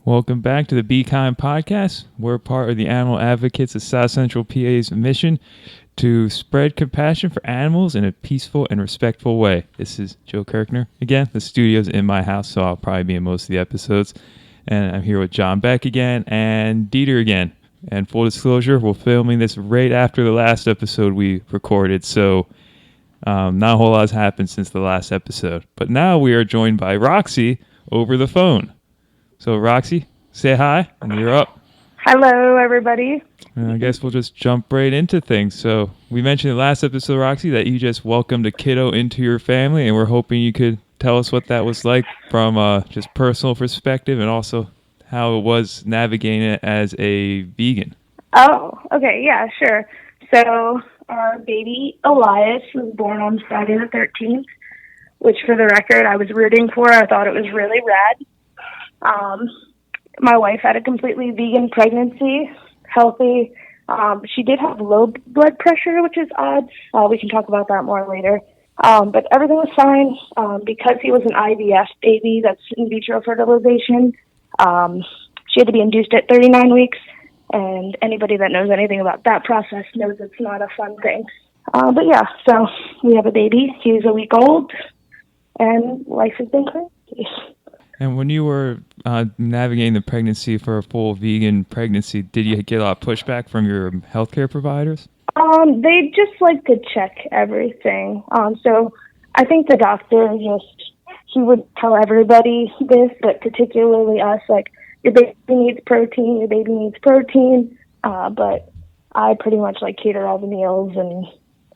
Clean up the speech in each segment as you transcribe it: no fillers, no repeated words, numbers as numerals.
Welcome back to the Be Kind podcast. We're part of the Animal Advocates of South Central PA's mission to spread compassion for animals in a peaceful and respectful way. This is Joe Kirkner. Again, the studio's in my house, so I'll probably be in most of the episodes. And I'm here with John Beck again and Dieter again. And full disclosure, we're filming this right after the last episode we recorded, so not a whole lot has happened since the last episode. But now we are joined by Roxie over the phone. So, Roxie, say hi, and you're up. Hello, everybody. And I guess we'll just jump right into things. So, we mentioned in the last episode, Roxie, that you just welcomed a kiddo into your family, and we're hoping you could tell us what that was like from just personal perspective and also how it was navigating it as a vegan. Oh, okay, yeah, sure. So, our baby Elias was born on Friday the 13th, which, for the record, I was rooting for. I thought it was really rad. My wife had a completely vegan pregnancy, healthy. She did have low blood pressure, which is odd. We can talk about that more later. But everything was fine. Because he was an IVF baby, that's in vitro fertilization, she had to be induced at 39 weeks. And anybody that knows anything about that process knows it's not a fun thing. But yeah, so we have a baby. He's a week old, and life has been crazy. And when you were navigating the pregnancy for a full vegan pregnancy, did you get a lot of pushback from your healthcare providers? They just like to check everything. So I think the doctor he would tell everybody this, but particularly us, like, your baby needs protein, but I pretty much cater all the meals and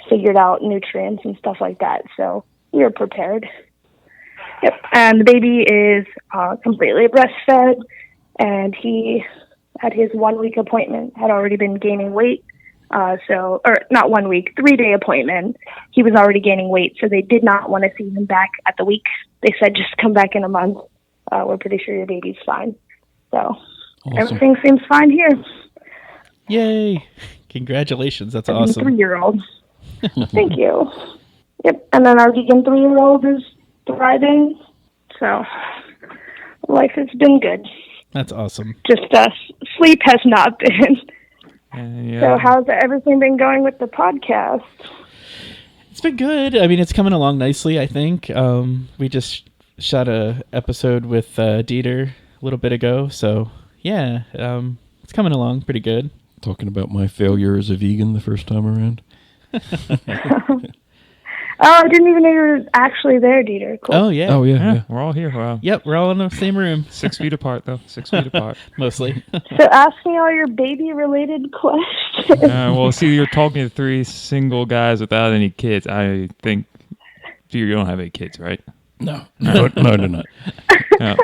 figured out nutrients and stuff like that. So you're prepared. Yep, and the baby is completely breastfed, and he had his 1 week appointment, had already been gaining weight. Or not 1 week, 3-day appointment. He was already gaining weight, so they did not want to see him back at the week. They said, just come back in a month. We're pretty sure your baby's fine. So awesome. Everything seems fine here. Yay! Congratulations, that's awesome. 3-year-old. Thank you. Yep, and then our vegan 3-year-old is thriving, so life has been good. That's awesome. Just sleep has not been. So how's everything been going with the podcast? It's been good. I mean, it's coming along nicely, I think. We just shot a episode with Dieter a little bit ago, so yeah, it's coming along pretty good. Talking about my failure as a vegan the first time around. Oh, I didn't even know you were actually there, Dieter. Cool. Oh, yeah. Oh, yeah. We're all here. Wow. Yep, we're all in the same room. 6 feet apart, though. 6 feet apart. Mostly. So ask me all your baby-related questions. Well, see, you're talking to 3 single guys without any kids. I think you don't have any kids, right? No, I do not. No.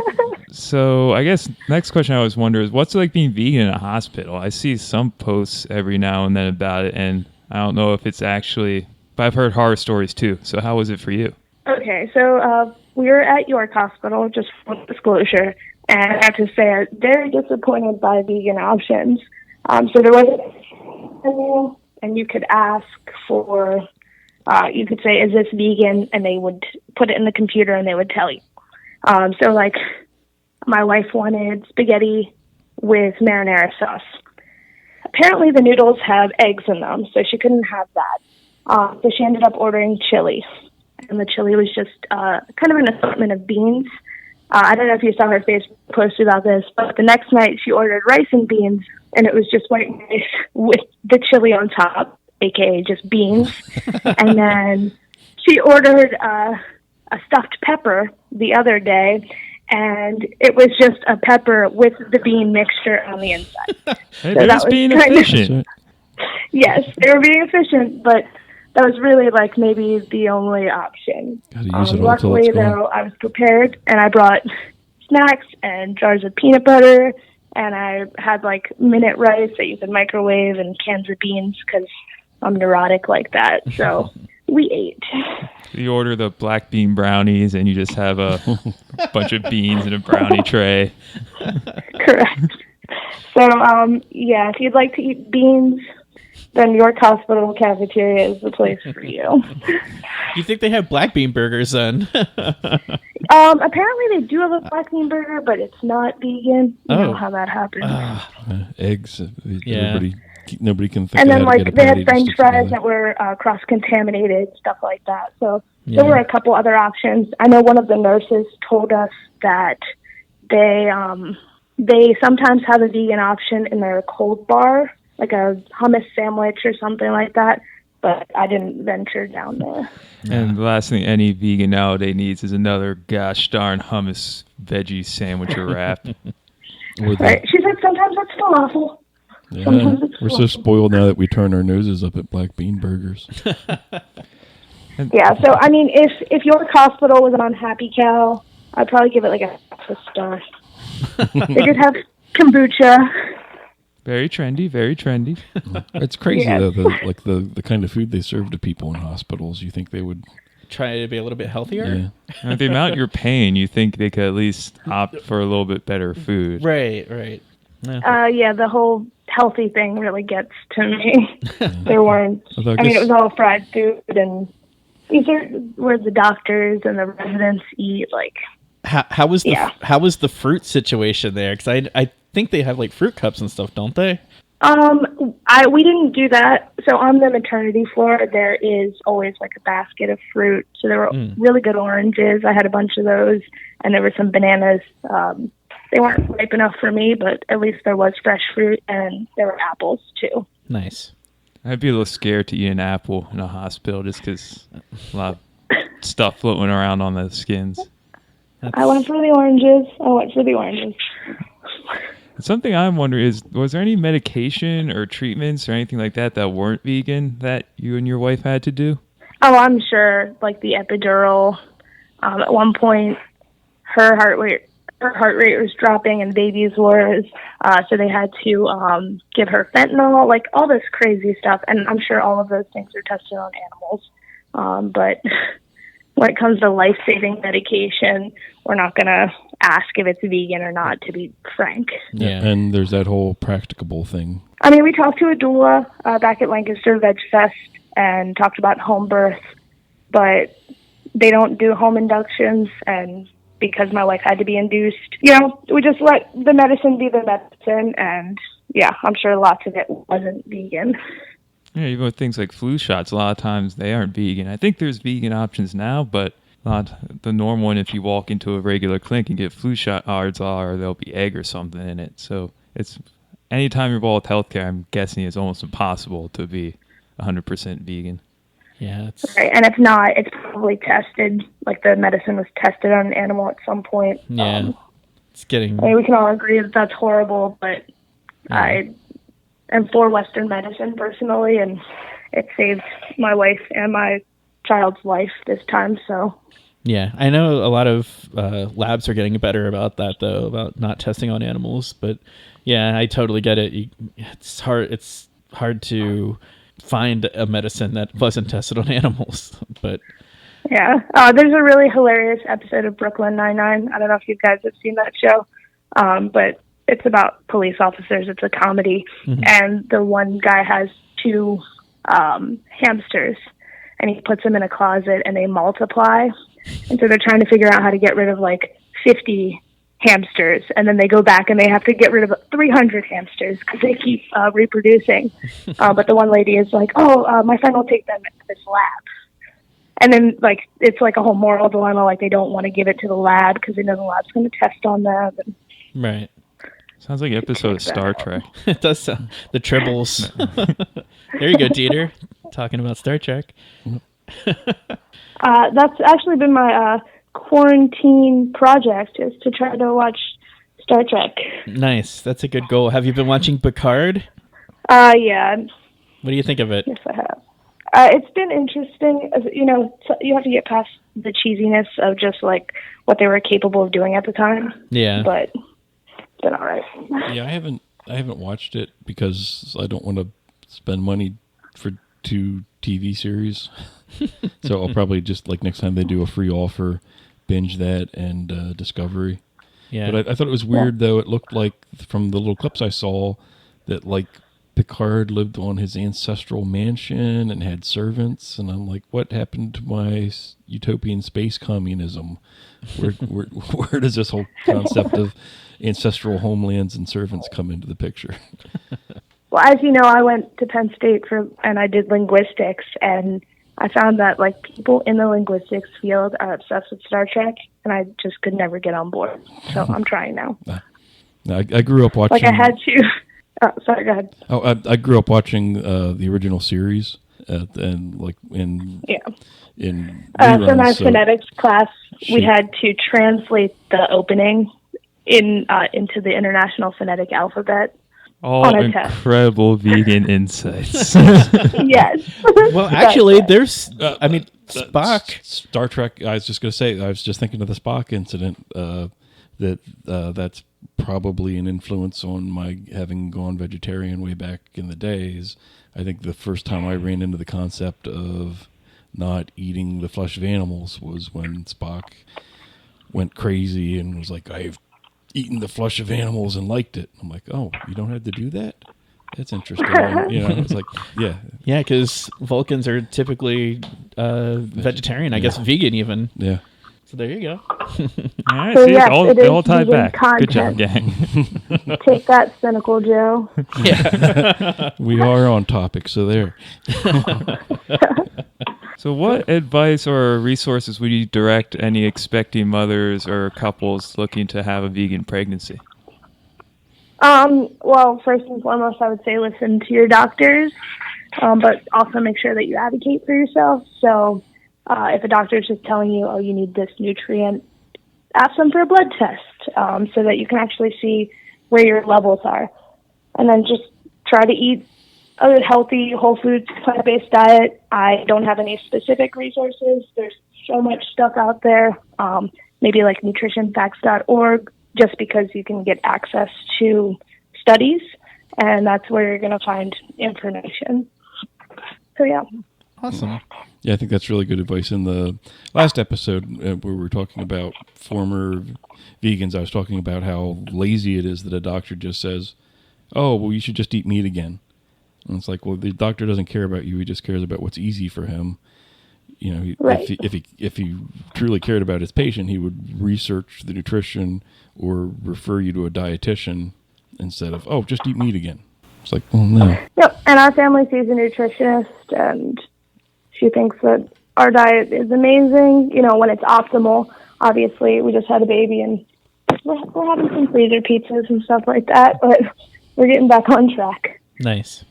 So I guess next question I always wonder is, what's it like being vegan in a hospital? I see some posts every now and then about it, and I don't know if it's actually... But I've heard horror stories too. So how was it for you? Okay, so we were at York Hospital, just for disclosure, and I have to say I'm very disappointed by vegan options. So there was and you could ask for, you could say, is this vegan? And they would put it in the computer and they would tell you. So my wife wanted spaghetti with marinara sauce. Apparently the noodles have eggs in them, so she couldn't have that. So she ended up ordering chili, and the chili was just kind of an assortment of beans. I don't know if you saw her Facebook post about this, but the next night she ordered rice and beans, and it was just white rice with the chili on top, aka just beans. And then she ordered a stuffed pepper the other day, and it was just a pepper with the bean mixture on the inside. Hey, so that was being efficient. Yes, they were being efficient, but that was really maybe the only option. Luckily, though, I was prepared, and I brought snacks and jars of peanut butter, and I had minute rice that you could microwave and cans of beans because I'm neurotic like that. So we ate. You order the black bean brownies, and you just have a bunch of beans in a brownie tray. Correct. So, if you'd like to eat beans, then York Hospital cafeteria is the place for you. You think they have black bean burgers then? Apparently they do have a black bean burger, but it's not vegan. You know how that happens. Eggs. Yeah. Nobody can think And of then, how to get a like, they patty had to French stick fries together. that were cross-contaminated, stuff like that. So Yeah. there were a couple other options. I know one of the nurses told us that they sometimes have a vegan option in their cold bar, like a hummus sandwich or something like that. But I didn't venture down there. And the last thing any vegan nowadays needs is another gosh darn hummus veggie sandwich or wrap. Or the- Right? She said sometimes it's falafel. Yeah, Sometimes it's we're so falafel. spoiled now that we turn our noses up at black bean burgers. Yeah, so I mean, if York Hospital was on Happy Cow, I'd probably give it like a half a star. They did have kombucha. Very trendy, very trendy. It's crazy Yeah. though, the kind of food they serve to people in hospitals. You think they would? Try to be a little bit healthier. Yeah. And the amount you're paying, you think they could at least opt for a little bit better food. Right. Yeah. Yeah, the whole healthy thing really gets to me. There weren't. Although I mean, it was all fried food, and these are where the doctors and the residents eat. Like, How was the Yeah. how was the fruit situation there? Because I think they have like fruit cups and stuff, don't they? we didn't do that. So on the maternity floor, there is always like a basket of fruit. So there were really good oranges. I had a bunch of those, and there were some bananas. They weren't ripe enough for me, but at least there was fresh fruit, and there were apples too. Nice. I'd be a little scared to eat an apple in a hospital just because a lot of stuff floating around on the skins. I went for the oranges. Something I'm wondering is, was there any medication or treatments or anything like that that weren't vegan that you and your wife had to do? Oh, I'm sure. Like the epidural. At one point, her heart rate was dropping, and baby's was. So they had to give her fentanyl, like all this crazy stuff. And I'm sure all of those things are tested on animals. But when it comes to life-saving medication, we're not going to ask if it's vegan or not, to be frank. Yeah. And there's that whole practicable thing. I mean, we talked to a doula back at Lancaster Veg Fest and talked about home birth, but they don't do home inductions, and because my wife had to be induced, we just let the medicine be the medicine, and yeah, I'm sure lots of it wasn't vegan. Yeah, even with things like flu shots, a lot of times they aren't vegan. I think there's vegan options now, but not the normal one. If you walk into a regular clinic and get flu shot, odds are there'll be egg or something in it. So it's anytime you're involved with healthcare, I'm guessing it's almost impossible to be 100% vegan. Yeah. It's, Right, and if not, it's probably tested, like the medicine was tested on an animal at some point. yeah. It's getting. I mean, we can all agree that that's horrible, but I am for Western medicine personally, and it saved my wife and my child's life this time, so. Yeah, I know a lot of labs are getting better about that, though, about not testing on animals. But yeah, I totally get it. It's hard. It's hard to find a medicine that wasn't tested on animals. But Yeah, there's a really hilarious episode of Brooklyn Nine-Nine. I don't know if you guys have seen that show, but it's about police officers. It's a comedy, and the one guy has two hamsters, and he puts them in a closet, and they multiply. And so they're trying to figure out how to get rid of like 50 hamsters, and then they go back and they have to get rid of 300 hamsters because they keep reproducing. But the one lady is like, my friend will take them to this lab. And then like it's like a whole moral dilemma, like they don't want to give it to the lab because they know the lab's going to test on them. And right. Sounds like an episode of Star Trek. It does sound the Tribbles. There you go, Dieter. Talking about Star Trek. That's actually been my quarantine project, is to try to watch Star Trek. Nice. That's a good goal. Have you been watching Picard? Yeah, What do you think of it? yes, I have. It's been interesting. You have to get past the cheesiness of just like what they were capable of doing at the time. Yeah. But it's been all right. Yeah, I haven't watched it because I don't want to spend money for 2 TV series. So I'll probably just, like, next time they do a free offer, binge that and Discovery. Yeah. But I thought it was weird, though. It looked like, from the little clips I saw, that, like, Picard lived on his ancestral mansion and had servants, and I'm like, what happened to my utopian space communism? Where does this whole concept of ancestral homelands and servants come into the picture? Well, as you know, I went to Penn State and I did linguistics, and I found that like people in the linguistics field are obsessed with Star Trek, and I just could never get on board. So I'm trying now. I grew up watching. Like I had to. Oh, sorry, go ahead. Oh, I grew up watching the original series, and like in reruns, for my phonetics class, we had to translate the opening into the International Phonetic Alphabet. All incredible vegan insights. Yes. Well, actually, there's. I mean, Spock. Star Trek. I was just going to say. I was just thinking of the Spock incident. That's probably an influence on my having gone vegetarian way back in the days. I think the first time I ran into the concept of not eating the flesh of animals was when Spock went crazy and was like, I've eaten the flesh of animals and liked it. I'm like, oh, you don't have to do that? That's interesting. It's like, yeah. Yeah, because Vulcans are typically vegetarian, I guess vegan even. Yeah. So there you go. All right, So see, yes, it all tied back. content. Good job, gang. Take that, cynical Joe. We are on topic, so there. So what advice or resources would you direct any expecting mothers or couples looking to have a vegan pregnancy? Well, first and foremost, I would say listen to your doctors, but also make sure that you advocate for yourself. So if a doctor is just telling you, oh, you need this nutrient, ask them for a blood test so that you can actually see where your levels are. And then just try to eat a healthy, whole foods, plant-based diet. I don't have any specific resources. There's so much stuff out there, maybe like nutritionfacts.org, just because you can get access to studies, and that's where you're going to find information. So, yeah. Awesome. Yeah, I think that's really good advice. In the last episode where we were talking about former vegans, I was talking about how lazy it is that a doctor just says, oh, well, you should just eat meat again. And it's like, well, the doctor doesn't care about you. He just cares about what's easy for him. You know, right. if he truly cared about his patient, he would research the nutrition or refer you to a dietitian instead of, oh, just eat meat again. It's like, well, no. Yep, and our family sees a nutritionist, and she thinks that our diet is amazing, when it's optimal. Obviously, we just had a baby, and we're having some freezer pizzas and stuff like that, but we're getting back on track. Nice.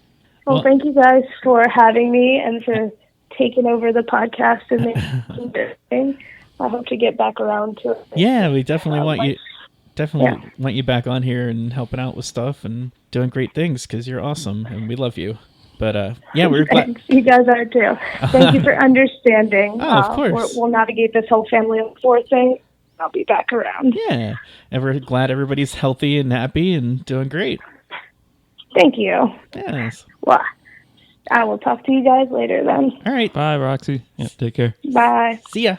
Well, thank you guys for having me and for taking over the podcast and making this thing. I hope to get back around to it. Yeah, we definitely want you back on here and helping out with stuff and doing great things because you're awesome and we love you. But yeah, we're glad. You guys are too. Thank you for understanding. Oh, of course. We'll navigate this whole family of four thing. I'll be back around. Yeah, and we're glad everybody's healthy and happy and doing great. Thank you. Yes. Well, I will talk to you guys later then. All right. Bye, Roxie. Yeah, take care. Bye. See ya.